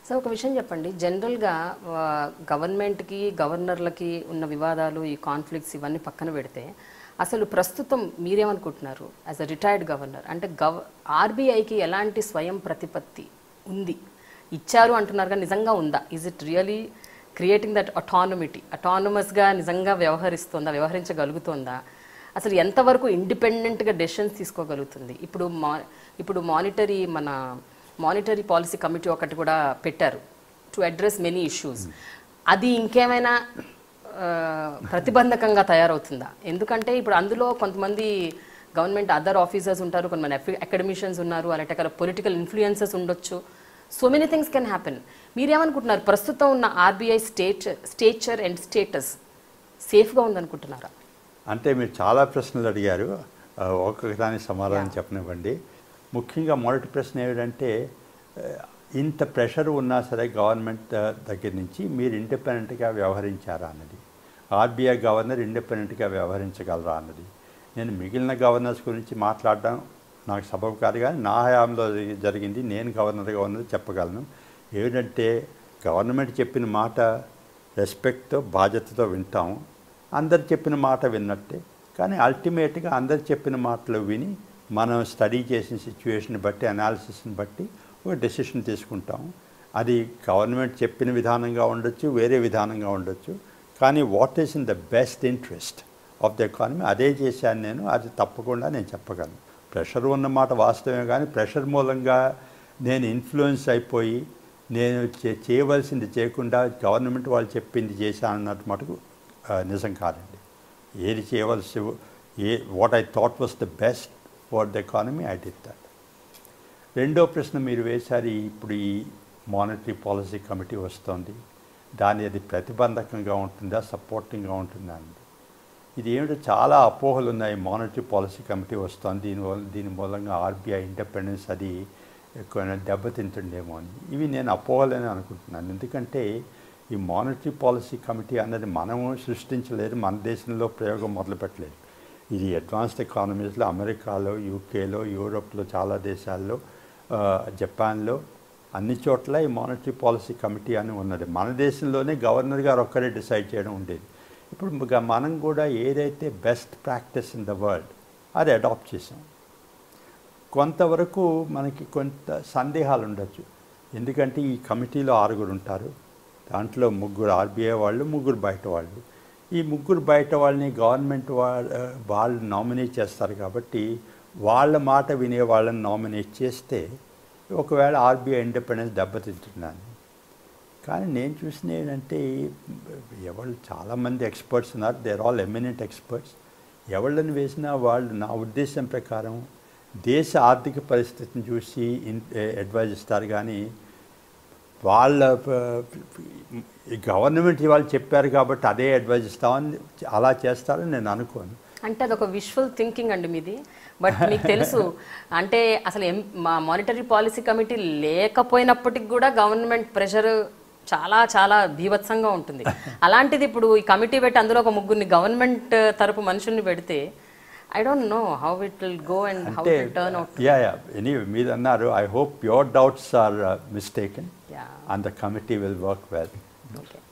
So ఒక విషయం చెప్పండి, జనరల్గా గవర్నమెంట్కి గవర్నర్లకి ఉన్న వివాదాలు, ఈ కాన్ఫ్లిక్ట్స్ ఇవన్నీ పక్కన పెడితే అసలు ప్రస్తుతం మీరేమనుకుంటున్నారు యాజ్ అ రిటైర్డ్ గవర్నర్? అంటే ఆర్బీఐకి ఎలాంటి స్వయం ప్రతిపత్తి ఉంది? ఇచ్చారు అంటున్నారు కానీ నిజంగా ఉందా? Is it really creating that అటానమస్గా నిజంగా వ్యవహరించగలుగుతుందా? అసలు ఎంతవరకు ఇండిపెండెంట్గా డెసిషన్స్ తీసుకోగలుగుతుంది? ఇప్పుడు మానిటరీ పాలసీ కమిటీ ఒకటి కూడా పెట్టారు టు అడ్రస్ మెనీ ఇష్యూస్. అది ఇంకేమైనా ప్రతిబంధకంగా తయారవుతుందా? ఎందుకంటే ఇప్పుడు అందులో కొంతమంది గవర్నమెంట్ అదర్ ఆఫీసర్స్ ఉంటారు, కొంతమంది అకాడమిషియన్స్ ఉన్నారు, అలాంటి పొలిటికల్ ఇన్ఫ్లుయెన్సెస్ ఉండొచ్చు. So many things can happen. మీరేమనుకుంటున్నారు? ప్రస్తుతం ఉన్న ఆర్బీఐ స్టేచర్ అండ్ స్టేటస్ సేఫ్గా ఉందనుకుంటున్నారా? అంటే మీరు చాలా ప్రశ్నలు అడిగారు, ఒక్కొక్క దానికి సమాధానం చెప్పనివ్వండి. ముఖ్యంగా మొదటి ప్రశ్న ఏమిటంటే, ఇంత ప్రెషర్ ఉన్నా సరే గవర్నమెంట్ దగ్గర నుంచి మీరు ఇండిపెండెంట్గా వ్యవహరించారా అన్నది. ఆర్బీఐ గవర్నర్ ఇండిపెండెంట్గా వ్యవహరించగలరా అన్నది. నేను మిగిలిన గవర్నర్స్ గురించి మాట్లాడడం నాకు సబబు కాదు, కానీ నా హయాంలో జరిగింది, నేను గవర్నర్గా ఉన్నది చెప్పగలను. ఏమిటంటే, గవర్నమెంట్ చెప్పిన మాట రెస్పెక్ట్తో బాధ్యతతో వింటాము, అందరు చెప్పిన మాట విన్నట్టే. కానీ అల్టిమేట్గా అందరు చెప్పిన మాటలు విని మనం స్టడీ చేసిన సిచ్యువేషన్ బట్టి, అనాలిసిస్ని బట్టి ఒక డెసిషన్ తీసుకుంటాము. అది గవర్నమెంట్ చెప్పిన విధానంగా ఉండొచ్చు, వేరే విధానంగా ఉండొచ్చు. కానీ what is in the best interest of the economy అదే చేశాను నేను. అది తప్పకుండా నేను చెప్పగలను. ప్రెషర్ ఉన్నమాట వాస్తవమే, కానీ ప్రెషర్ మూలంగా నేను ఇన్ఫ్లుయెన్స్ అయిపోయి నేను చేయవలసింది చేయకుండా గవర్నమెంట్ వాళ్ళు చెప్పింది చేశాను అన్నట్టు మటుకు నిజం కాదండి. ఏది చేయవలసి what I thought was the best for the economy, I did that. రెండో ప్రశ్న మీరు వేశారు, ఇప్పుడు ఈ మానిటరీ పాలసీ కమిటీ వస్తుంది, అది ప్రతిబంధకంగా ఉంటుందా సపోర్టింగ్గా ఉంటుందా అండి? ఇది ఏమిటో చాలా అపోహలు ఉన్నాయి. మానిటరీ పాలసీ కమిటీ వస్తుంది, దీని మూలంగా ఆర్బీఐ ఇండిపెండెన్స్ అది దెబ్బతింటుండేమో అని. ఇవి నేను అపోహలని అనుకుంటున్నాను. ఎందుకంటే ఈ మానిటరీ పాలసీ కమిటీ అన్నది మనము సృష్టించలేదు, మన దేశంలో ప్రయోగం మొదలుపెట్టలేదు. ఇది అడ్వాన్స్డ్ ఎకానమీస్లో అమెరికాలో, యూకేలో, యూరోప్లో చాలా దేశాల్లో, జపాన్లో అన్ని చోట్ల ఈ మానిటరీ పాలసీ కమిటీ అని ఉన్నది. మన దేశంలోనే గవర్నర్ గారు ఒక్కరే డిసైడ్ చేయడం ఉండేది. ఇప్పుడు మనం కూడా ఏదైతే best practice in the world అది అడాప్ట్ చేసాం. కొంతవరకు మనకి కొంత సందేహాలు ఉండొచ్చు, ఎందుకంటే ఈ కమిటీలో 6 ఉంటారు. దాంట్లో 3 ఆర్బీఐ వాళ్ళు, 3 బయట వాళ్ళు. ఈ 3 బయట వాళ్ళని గవర్నమెంట్ వాళ్ళు నామినేట్ చేస్తారు కాబట్టి వాళ్ళ మాట వినే వాళ్ళని నామినేట్ చేస్తే ఒకవేళ ఆర్బీఐ ఇండిపెండెన్స్ దెబ్బతింటున్నాను. కానీ నేను చూసిన ఏంటంటే, చాలామంది ఎక్స్పర్ట్స్ ఉన్నారు, they are all eminent experts. ఎవళ్ళని వేసినా వాళ్ళు నా ఉద్దేశం ప్రకారం దేశ ఆర్థిక పరిస్థితిని చూసి అడ్వైజ్ ఇస్తారు. కానీ వాళ్ళ గవర్నమెంట్ వాళ్ళు చెప్పారు కాబట్టి అదే అడ్వైజ్ ఇస్తామని అలా చేస్తారని నేను అనుకోను. అంటే అదొక విజువల్ థింకింగ్ అండి మీది. బట్ మీకు తెలుసు అంటే అసలు మానిటరీ పాలసీ కమిటీ లేకపోయినప్పటికి కూడా గవర్నమెంట్ ప్రెషర్ చాలా చాలా బీభత్సంగా ఉంటుంది. అలాంటిది ఇప్పుడు ఈ కమిటీ పెట్టి అందులో ఒక 3 గవర్నమెంట్ తరపు మనుషుల్ని పెడితే I don't know how it will go and how it will turn out. Anyway, మీరు అన్నారు, I hope your doubts are mistaken. Yeah. And the committee will work well. Okay.